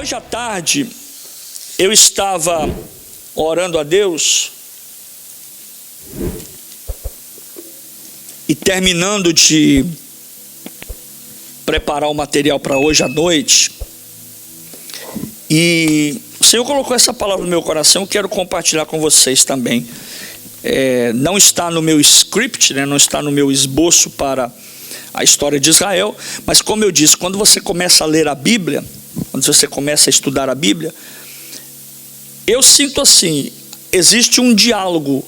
Hoje à tarde, eu estava orando a Deus e terminando de preparar o material para hoje à noite, e o Senhor colocou essa palavra no meu coração. Eu quero compartilhar com vocês também. Não está no meu script, não está no meu esboço para a história de Israel, mas como eu disse, quando você começa a ler a Bíblia, quando você começa a estudar a Bíblia, eu sinto assim, existe um diálogo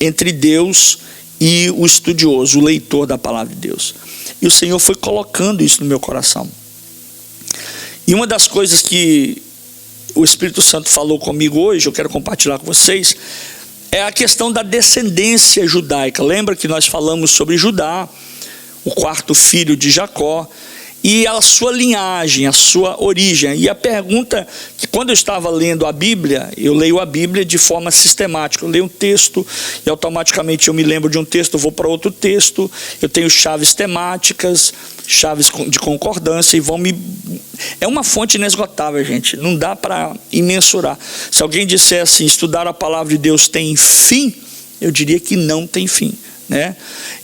entre Deus e o estudioso, o leitor da palavra de Deus. E o Senhor foi colocando isso no meu coração. E uma das coisas que o Espírito Santo falou comigo hoje, eu quero compartilhar com vocês, é a questão da descendência judaica. Lembra que nós falamos sobre Judá, o quarto filho de Jacó, e a sua linhagem, a sua origem. E a pergunta, que quando eu estava lendo a Bíblia, eu leio a Bíblia de forma sistemática. Eu leio um texto e automaticamente eu me lembro de um texto, eu vou para outro texto, eu tenho chaves temáticas, chaves de concordância, e é uma fonte inesgotável, gente, não dá para imensurar. Se alguém disser assim, estudar a palavra de Deus tem fim, eu diria que não tem fim.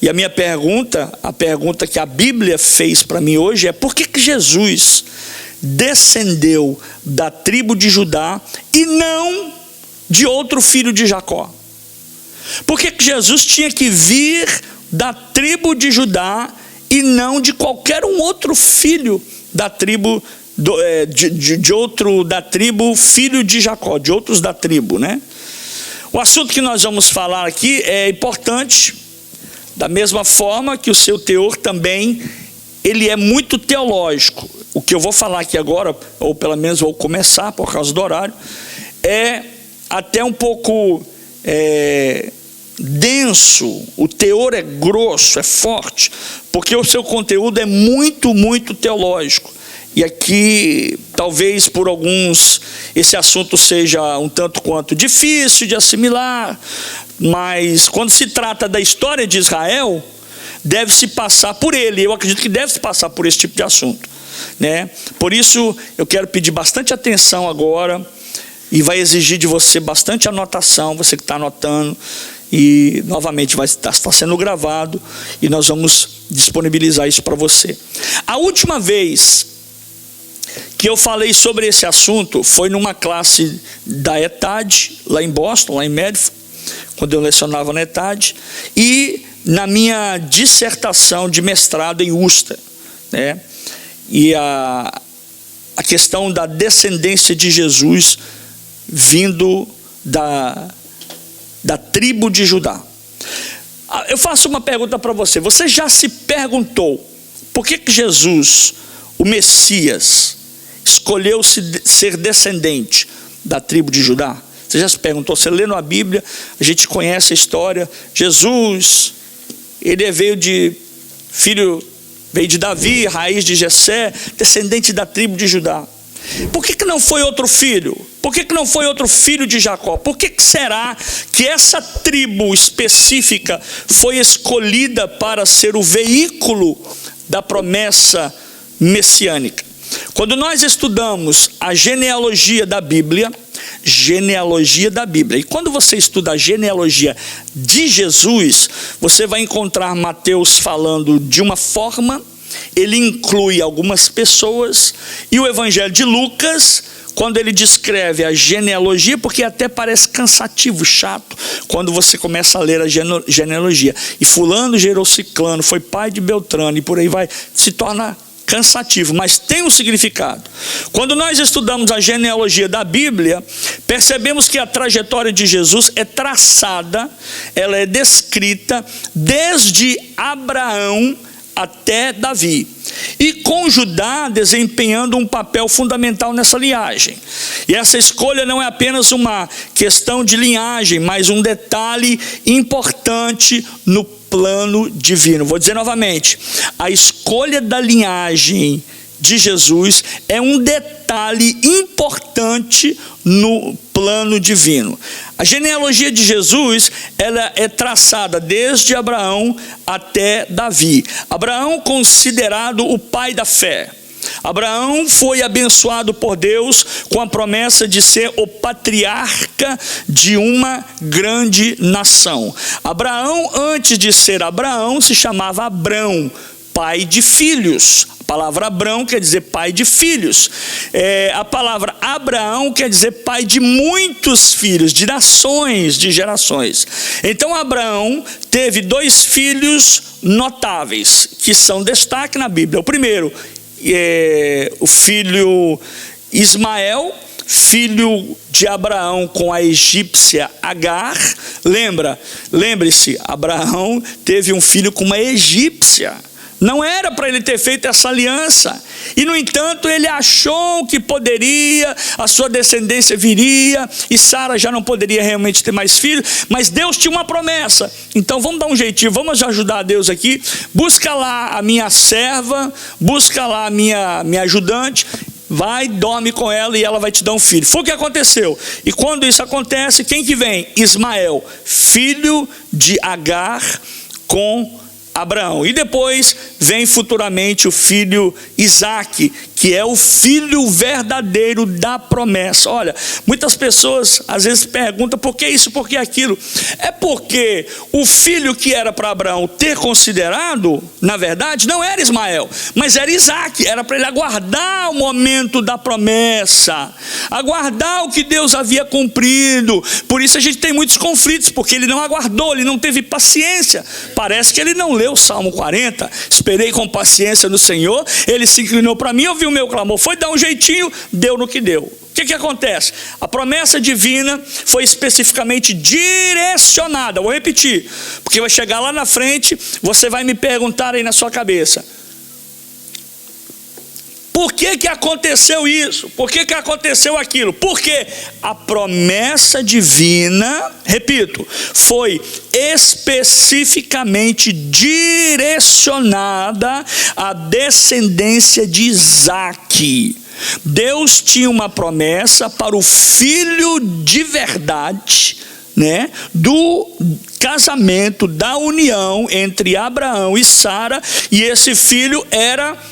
E a minha pergunta, a pergunta que a Bíblia fez para mim hoje é: por que Jesus descendeu da tribo de Judá e não de outro filho de Jacó? Por que Jesus tinha que vir da tribo de Judá e não de qualquer um outro filho da tribo da tribo, filho de Jacó, de outros da tribo, O assunto que nós vamos falar aqui é importante, da mesma forma que o seu teor também, ele é muito teológico. O que eu vou falar aqui agora, ou pelo menos vou começar por causa do horário, é até um pouco denso, o teor é grosso, é forte, porque o seu conteúdo é muito, muito teológico. E aqui, talvez por alguns, esse assunto seja um tanto quanto difícil de assimilar, mas quando se trata da história de Israel, deve-se passar por ele. Eu acredito que deve-se passar por esse tipo de assunto, Por isso, eu quero pedir bastante atenção agora, e vai exigir de você bastante anotação, você que está anotando, e novamente vai estar sendo gravado, e nós vamos disponibilizar isso para você. A última vez que eu falei sobre esse assunto foi numa classe da ETAD, lá em Boston, lá em Medford, quando eu lecionava na ETAD, e na minha dissertação de mestrado em Worcester, E a questão da descendência de Jesus vindo da tribo de Judá. Eu faço uma pergunta para você. Você já se perguntou por que Jesus, o Messias, escolheu ser descendente da tribo de Judá? Você já se perguntou? Você lê na Bíblia, a gente conhece a história. Jesus, ele veio de Davi, raiz de Jessé, descendente da tribo de Judá. Por que não foi outro filho? Por que não foi outro filho de Jacó? Por que será que essa tribo específica foi escolhida para ser o veículo da promessa messiânica? Quando nós estudamos a genealogia da Bíblia, e quando você estuda a genealogia de Jesus, você vai encontrar Mateus falando de uma forma, ele inclui algumas pessoas, e o Evangelho de Lucas, quando ele descreve a genealogia, porque até parece cansativo, chato, quando você começa a ler a genealogia, e fulano gerou ciclano, foi pai de Beltrano, e por aí vai, se torna cansativo, mas tem um significado. Quando nós estudamos a genealogia da Bíblia, percebemos que a trajetória de Jesus é traçada, ela é descrita desde Abraão até Davi, e com Judá desempenhando um papel fundamental nessa linhagem. E essa escolha não é apenas uma questão de linhagem, mas um detalhe importante no plano divino. Vou dizer novamente, a escolha da linhagem de Jesus é um detalhe importante no plano divino. A genealogia de Jesus, ela é traçada desde Abraão até Davi. Abraão considerado o pai da fé. Abraão foi abençoado por Deus com a promessa de ser o patriarca de uma grande nação. Abraão, antes de ser Abraão, se chamava Abrão, pai de filhos. A palavra Abrão quer dizer pai de filhos. A palavra Abraão quer dizer pai de muitos filhos, de nações, de gerações. Então Abraão teve 2 filhos notáveis, que são destaque na Bíblia. O primeiro o filho Ismael, filho de Abraão com a egípcia Agar. Lembre-se, Abraão teve um filho com uma egípcia. Não era para ele ter feito essa aliança. E no entanto ele achou que poderia, a sua descendência viria, e Sara já não poderia realmente ter mais filhos, mas Deus tinha uma promessa. Então vamos dar um jeitinho, vamos ajudar a Deus aqui. Busca lá a minha serva, busca lá a minha ajudante, vai, dorme com ela e ela vai te dar um filho. Foi o que aconteceu. E quando isso acontece, quem que vem? Ismael, filho de Agar com Abraão. E depois vem futuramente o filho Isaque, que é o filho verdadeiro da promessa. Olha, muitas pessoas às vezes perguntam por que isso, por que aquilo. É porque o filho que era para Abraão ter considerado, na verdade, não era Ismael, mas era Isaque. Era para ele aguardar o momento da promessa, aguardar o que Deus havia cumprido. Por isso a gente tem muitos conflitos, porque ele não aguardou, ele não teve paciência. Parece que ele não leu o Salmo 40, esperei com paciência no Senhor, ele se inclinou para mim, ouviu o meu clamor, foi dar um jeitinho, deu no que deu. O que acontece? A promessa divina foi especificamente direcionada. Vou repetir, porque vai chegar lá na frente, você vai me perguntar aí na sua cabeça: por que aconteceu isso? Por que aconteceu aquilo? Porque a promessa divina, repito, foi especificamente direcionada à descendência de Isaque. Deus tinha uma promessa para o filho de verdade, né, do casamento, da união entre Abraão e Sara, e esse filho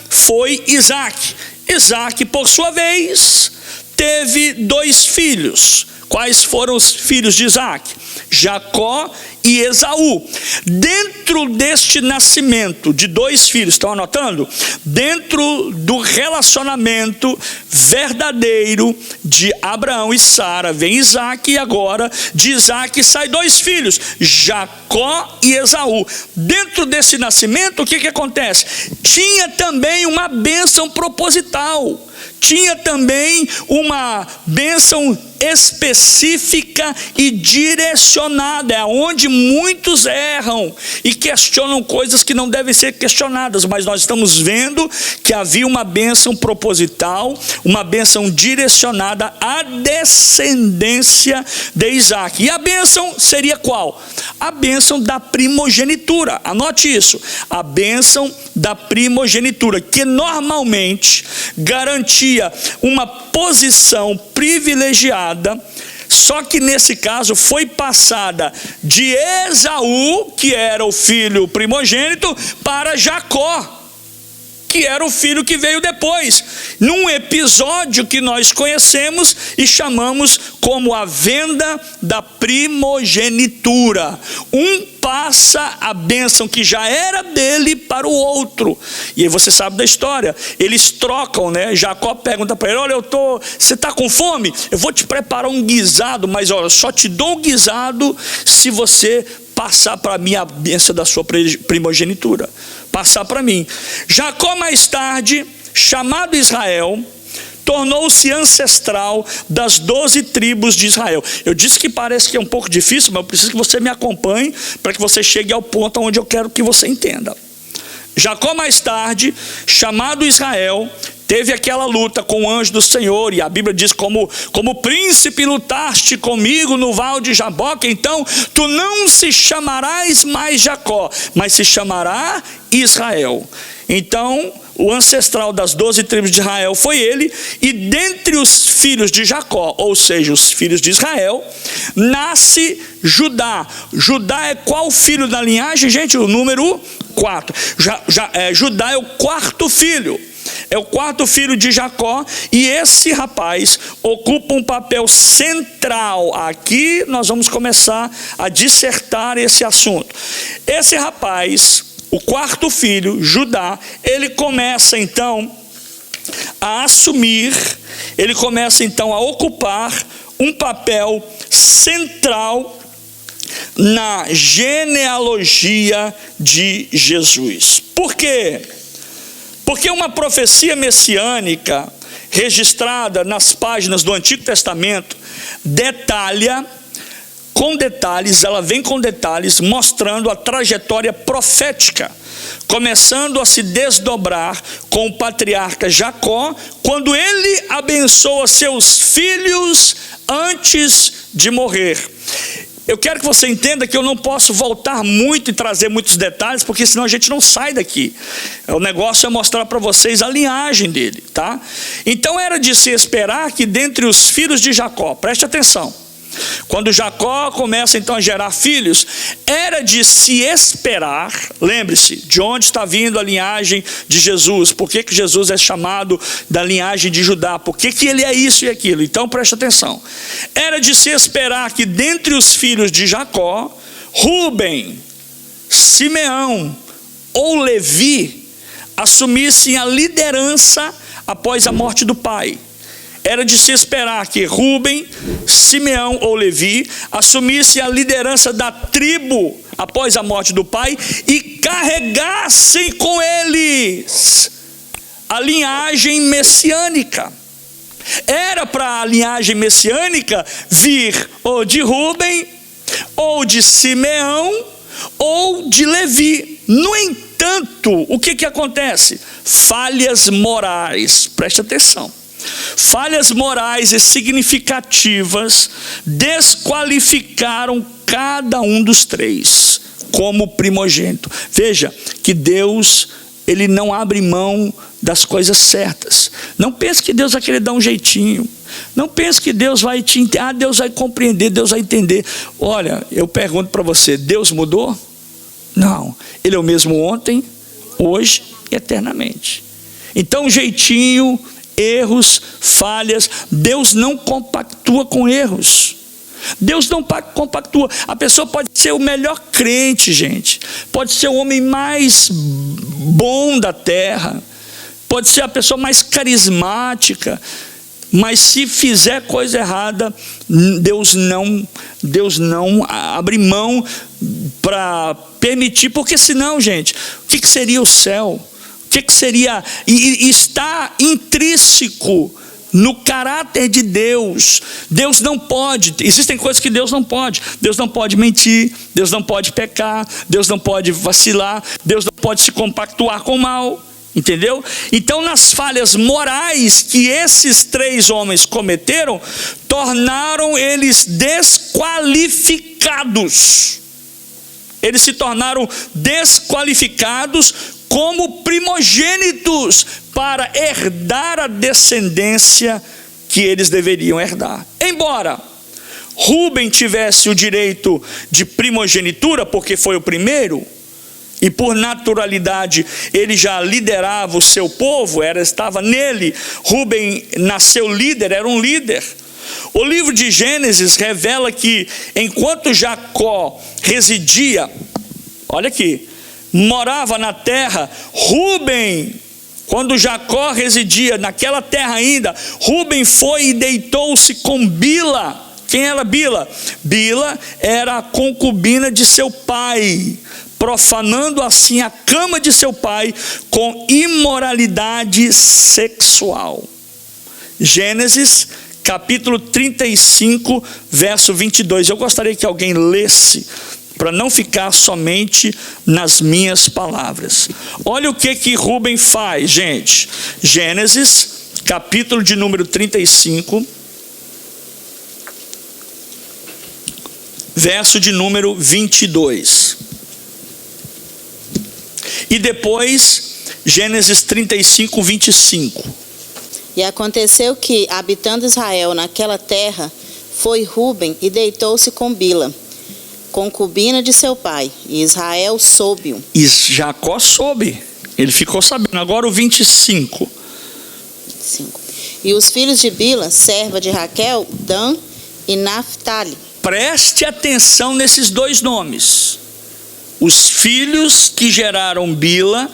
foi Isaque. Isaque, por sua vez, teve 2 filhos. Quais foram os filhos de Isaque? Jacó e Esaú. Dentro deste nascimento de 2 filhos, estão anotando? Dentro do relacionamento verdadeiro de Abraão e Sara, vem Isaque, e agora de Isaque sai 2 filhos, Jacó e Esaú. Dentro desse nascimento, o que acontece? Tinha também uma bênção proposital, tinha também uma bênção específica e direcionada. É onde muitos erram e questionam coisas que não devem ser questionadas, mas nós estamos vendo que havia uma bênção proposital, uma bênção direcionada à descendência de Isaque. E a bênção seria qual? A bênção da primogenitura. Anote isso, a bênção da primogenitura, que normalmente garantia uma posição privilegiada, só que nesse caso foi passada de Esaú, que era o filho primogênito, para Jacó, que era o filho que veio depois, num episódio que nós conhecemos e chamamos como a venda da primogenitura. Um passa a bênção que já era dele para o outro. E aí você sabe da história, eles trocam, né? Jacó pergunta para ele: olha, você está com fome? Eu vou te preparar um guisado, mas olha, só te dou o guisado se você passar para mim a bênção da sua primogenitura. Passar para mim. Jacó, mais tarde, chamado Israel, tornou-se ancestral das 12 tribos de Israel. Eu disse que parece que é um pouco difícil, mas eu preciso que você me acompanhe para que você chegue ao ponto onde eu quero que você entenda. Jacó, mais tarde, chamado Israel, teve aquela luta com o anjo do Senhor, e a Bíblia diz: como príncipe lutaste comigo no val de Jaboque, então tu não se chamarás mais Jacó, mas se chamará Israel. Então o ancestral das 12 tribos de Israel foi ele, e dentre os filhos de Jacó, ou seja, os filhos de Israel, nasce Judá. Judá é qual filho da linhagem, gente? O número 4. Judá é o 4º filho. é o quarto filho de Jacó, e esse rapaz ocupa um papel central. Aqui nós vamos começar a dissertar esse assunto. Esse rapaz, o quarto filho, Judá, ele começa então a assumir, ele começa então a ocupar um papel central na genealogia de Jesus. Por quê? Porque uma profecia messiânica registrada nas páginas do Antigo Testamento detalha com detalhes, ela vem com detalhes mostrando a trajetória profética, começando a se desdobrar com o patriarca Jacó, quando ele abençoa seus filhos antes de morrer. Eu quero que você entenda que eu não posso voltar muito e trazer muitos detalhes, porque senão a gente não sai daqui. O negócio é mostrar para vocês a linhagem dele, tá? Então era de se esperar que dentre os filhos de Jacó, preste atenção, quando Jacó começa então a gerar filhos, era de se esperar, lembre-se, de onde está vindo a linhagem de Jesus, por que Jesus é chamado da linhagem de Judá, por que ele é isso e aquilo. Então preste atenção, era de se esperar que dentre os filhos de Jacó, Rúben, Simeão ou Levi assumissem a liderança após a morte do pai. Era de se esperar que Rúben, Simeão ou Levi assumissem a liderança da tribo após a morte do pai e carregassem com eles a linhagem messiânica. Era para a linhagem messiânica vir ou de Rúben, ou de Simeão, ou de Levi. No entanto, o que acontece? Falhas morais, preste atenção. Falhas morais e significativas desqualificaram cada um dos três como primogênito. Veja que Deus, ele não abre mão das coisas certas. Não pense que Deus vai querer dar um jeitinho. Não pense que Deus vai te entender. Deus vai compreender, Deus vai entender. Olha, eu pergunto para você, Deus mudou? Não. Ele é o mesmo ontem, hoje e eternamente. Então jeitinho, erros, falhas, Deus não compactua com erros. Deus não compactua. A pessoa pode ser o melhor crente, gente, pode ser o homem mais bom da terra, pode ser a pessoa mais carismática, mas se fizer coisa errada, Deus não abre mão para permitir, porque senão, gente, o que seria o céu? O que seria? E está intrínseco no caráter de Deus. Deus não pode, existem coisas que Deus não pode. Deus não pode mentir, Deus não pode pecar, Deus não pode vacilar, Deus não pode se compactuar com o mal. Entendeu? Então, nas falhas morais que esses três homens cometeram, tornaram eles desqualificados. Eles se tornaram desqualificados como primogênitos para herdar a descendência que eles deveriam herdar. Embora Rúben tivesse o direito de primogenitura, porque foi o primeiro, e por naturalidade ele já liderava o seu povo, estava nele. Rúben nasceu líder, era um líder. O livro de Gênesis revela que enquanto Jacó residia, olha aqui, morava na terra, Rúben, quando Jacó residia naquela terra ainda, Rúben foi e deitou-se com Bila. Quem era Bila? Bila era a concubina de seu pai, profanando assim a cama de seu pai com imoralidade sexual. Gênesis capítulo 35, verso 22. Eu gostaria que alguém lesse, para não ficar somente nas minhas palavras. Olha o que Rúben faz, gente. Gênesis, capítulo de número 35, verso de número 22. E depois, Gênesis 35, 25. E aconteceu que, habitando Israel naquela terra, foi Rúben e deitou-se com Bila, concubina de seu pai, e Israel soube-o. E Jacó soube, ele ficou sabendo. Agora o 25. 5. E os filhos de Bila, serva de Raquel, Dan e Naphtali. Preste atenção nesses dois nomes. Os filhos que geraram Bila,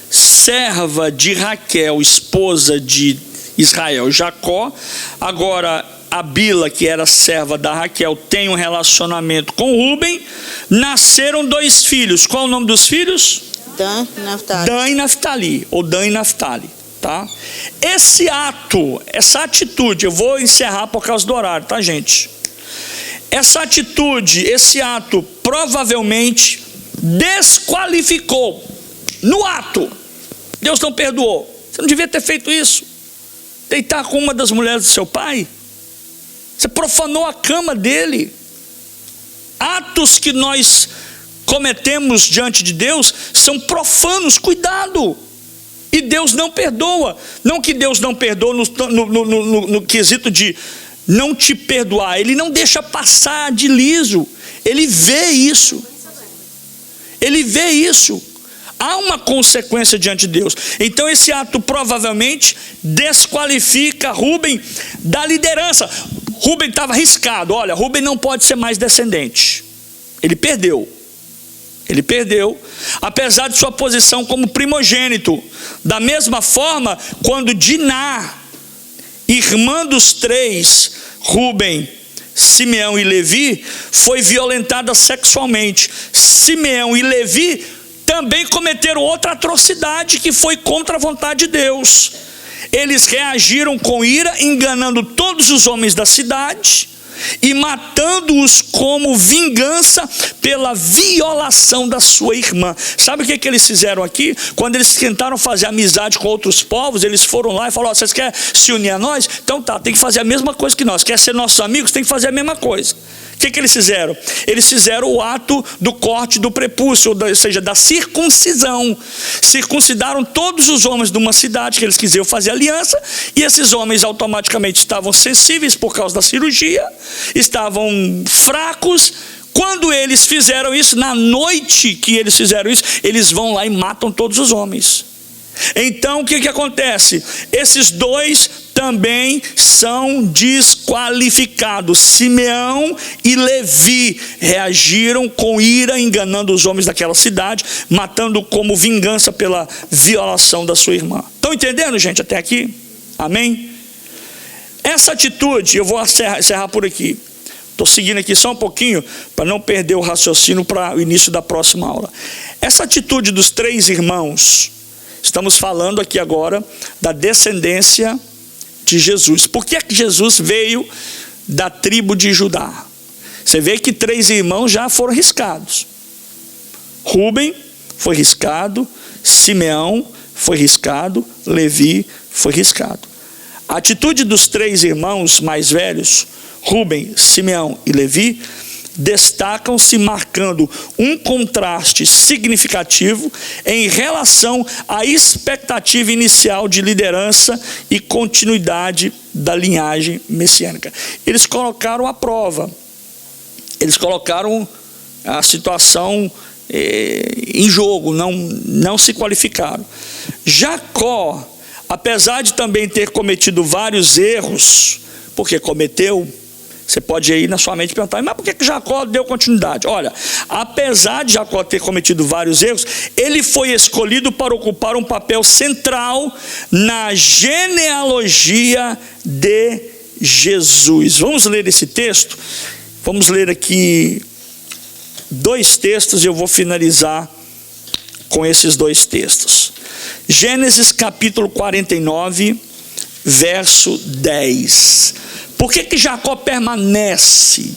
serva de Raquel, esposa de Israel, Jacó. Agora a Bila, que era serva da Raquel, tem um relacionamento com Rúben. Nasceram dois filhos. Qual é o nome dos filhos? Dan e Naphtali. Dan e Naphtali, ou Dan e Naphtali, tá? Esse ato, essa atitude, eu vou encerrar por causa do horário, tá, gente? Essa atitude, esse ato, provavelmente desqualificou no ato. Deus não perdoou. Você não devia ter feito isso. Deitar com uma das mulheres do seu pai. Você profanou a cama dele. Atos que nós cometemos diante de Deus são profanos, cuidado. E Deus não perdoa. Não que Deus não perdoa no quesito de não te perdoar. Ele não deixa passar de liso. Ele vê isso. Ele vê isso. Há uma consequência diante de Deus. Então esse ato provavelmente desqualifica Rúben da liderança. Rúben estava arriscado. Olha, Rúben não pode ser mais descendente. Ele perdeu. Ele perdeu, apesar de sua posição como primogênito. Da mesma forma, quando Diná, irmã dos três, Rúben, Simeão e Levi, foi violentada sexualmente. Simeão e Levi também cometeram outra atrocidade que foi contra a vontade de Deus. Eles reagiram com ira, enganando todos os homens da cidade e matando-os como vingança pela violação da sua irmã. Sabe o que eles fizeram aqui? Quando eles tentaram fazer amizade com outros povos, eles foram lá e falaram: vocês querem se unir a nós? Então tá, tem que fazer a mesma coisa que nós. Quer ser nossos amigos? Tem que fazer a mesma coisa. O que eles fizeram? Eles fizeram o ato do corte do prepúcio, ou seja, da circuncisão. Circuncidaram todos os homens de uma cidade que eles quiseram fazer aliança, e esses homens automaticamente estavam sensíveis por causa da cirurgia, estavam fracos. Quando eles fizeram isso, na noite que eles fizeram isso, eles vão lá e matam todos os homens. Então o que acontece? Esses dois também são desqualificados. Simeão e Levi reagiram com ira, enganando os homens daquela cidade, matando como vingança pela violação da sua irmã. Estão entendendo, gente, até aqui? Amém? Essa atitude, eu vou encerrar por aqui. Estou seguindo aqui só um pouquinho, para não perder o raciocínio para o início da próxima aula. Essa atitude dos três irmãos, estamos falando aqui agora da descendência de Jesus. Por que é que Jesus veio da tribo de Judá? Você vê que três irmãos já foram riscados. Rúben foi riscado, Simeão foi riscado, Levi foi riscado. A atitude dos três irmãos mais velhos, Rúben, Simeão e Levi, destacam-se marcando um contraste significativo em relação à expectativa inicial de liderança e continuidade da linhagem messiânica. Eles colocaram a prova, eles colocaram a situação em jogo, não se qualificaram. Jacó, apesar de também ter cometido vários erros, porque cometeu, você pode ir na sua mente e perguntar: mas por que Jacó deu continuidade? Olha, apesar de Jacó ter cometido vários erros, ele foi escolhido para ocupar um papel central na genealogia de Jesus. Vamos ler esse texto? Vamos ler aqui 2 textos e eu vou finalizar com esses 2 textos. Gênesis capítulo 49, verso 10. Por que Jacó permanece?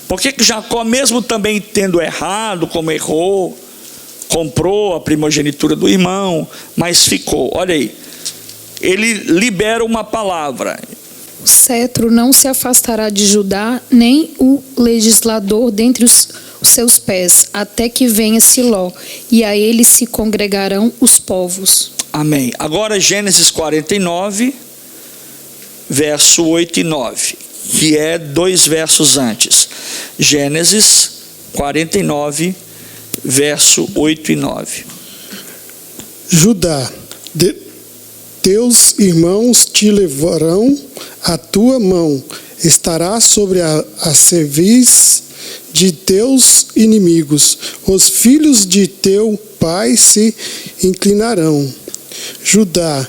Por que Jacó, mesmo também tendo errado, como errou, comprou a primogenitura do irmão, mas ficou? Olha aí, ele libera uma palavra: o cetro não se afastará de Judá, nem o legislador dentre os seus pés, até que venha Siló, e a ele se congregarão os povos. Amém. Agora Gênesis 49, verso 8 e 9, que é 2 versos antes. Gênesis 49, verso 8 e 9. Judá, teus irmãos te levarão a tua mão, estará sobre a cerviz de teus inimigos. Os filhos de teu pai se inclinarão. Judá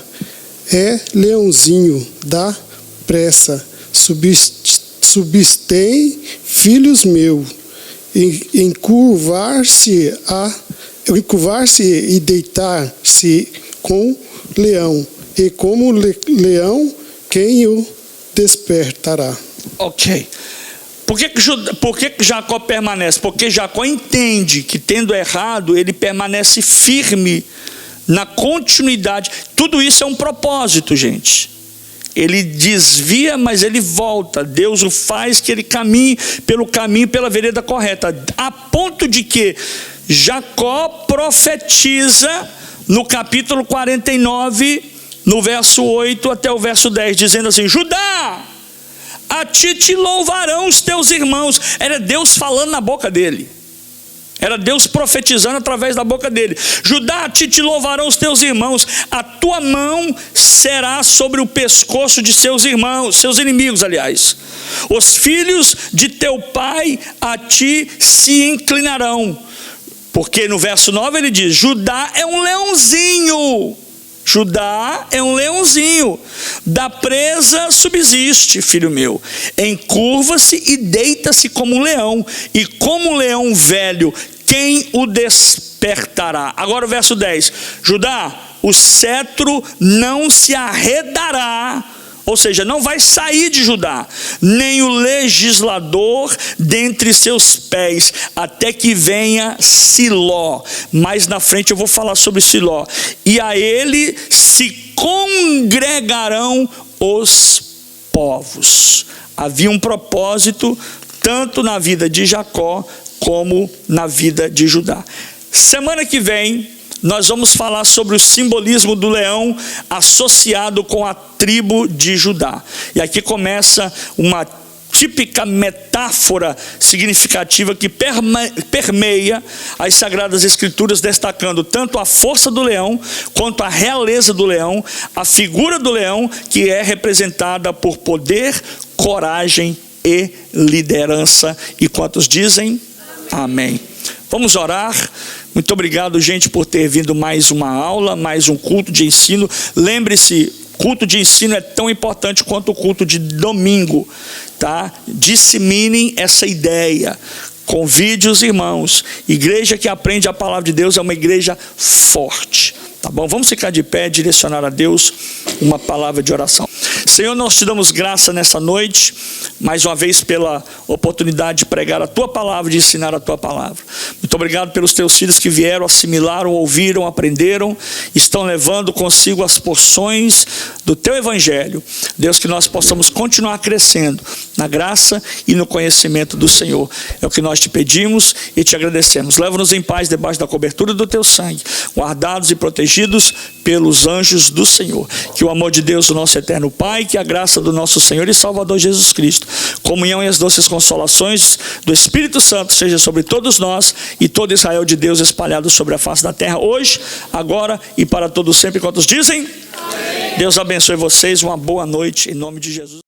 é leãozinho da pressa, substem, filhos meus, encurvar-se e deitar-se com leão, e como leão, quem o despertará? Ok. Por que Jacó permanece? Porque Jacó entende que, tendo errado, ele permanece firme na continuidade. Tudo isso é um propósito, gente. Ele desvia, mas ele volta. Deus o faz que ele caminhe pela vereda correta, a ponto de que Jacó profetiza no capítulo 49, no verso 8 até o verso 10, dizendo assim: Judá, a ti te louvarão os teus irmãos. Era Deus falando na boca dele. Era Deus profetizando através da boca dele. Judá, a ti te louvarão os teus irmãos. A tua mão será sobre o pescoço de seus irmãos, seus inimigos, aliás. Os filhos de teu pai a ti se inclinarão. Porque no verso 9 ele diz: Judá é um leãozinho. Judá é um leãozinho, da presa subsiste, filho meu, encurva-se e deita-se como um leão, e como um leão velho, quem o despertará? Agora o verso 10, Judá, o cetro não se arredará, ou seja, não vai sair de Judá, nem o legislador dentre seus pés, até que venha Siló. Mais na frente eu vou falar sobre Siló. E a ele se congregarão os povos. Havia um propósito, tanto na vida de Jacó, como na vida de Judá. Semana que vem, nós vamos falar sobre o simbolismo do leão associado com a tribo de Judá. E aqui começa uma típica metáfora significativa que permeia as Sagradas Escrituras, destacando tanto a força do leão, quanto a realeza do leão, a figura do leão, que é representada por poder, coragem e liderança. E quantos dizem? Amém. Vamos orar. Muito obrigado, gente, por ter vindo mais uma aula, mais um culto de ensino. Lembre-se, culto de ensino é tão importante quanto o culto de domingo, tá? Disseminem essa ideia. Convide os irmãos. Igreja que aprende a palavra de Deus é uma igreja forte. Tá bom? Vamos ficar de pé, direcionar a Deus uma palavra de oração. Senhor, nós te damos graça nessa noite, mais uma vez pela oportunidade de pregar a tua palavra, de ensinar a tua palavra. Muito obrigado pelos teus filhos que vieram, assimilaram, ouviram, aprenderam, estão levando consigo as porções do teu evangelho. Deus, que nós possamos continuar crescendo na graça e no conhecimento do Senhor. É o que nós te pedimos e te agradecemos. Leva-nos em paz debaixo da cobertura do teu sangue, guardados e protegidos pelos anjos do Senhor. Que o amor de Deus, o nosso eterno Pai, que a graça do nosso Senhor e Salvador Jesus Cristo, comunhão e as doces consolações do Espírito Santo seja sobre todos nós e todo Israel de Deus espalhado sobre a face da terra, hoje, agora e para todos sempre. Quantos dizem? Amém. Deus abençoe vocês, uma boa noite em nome de Jesus.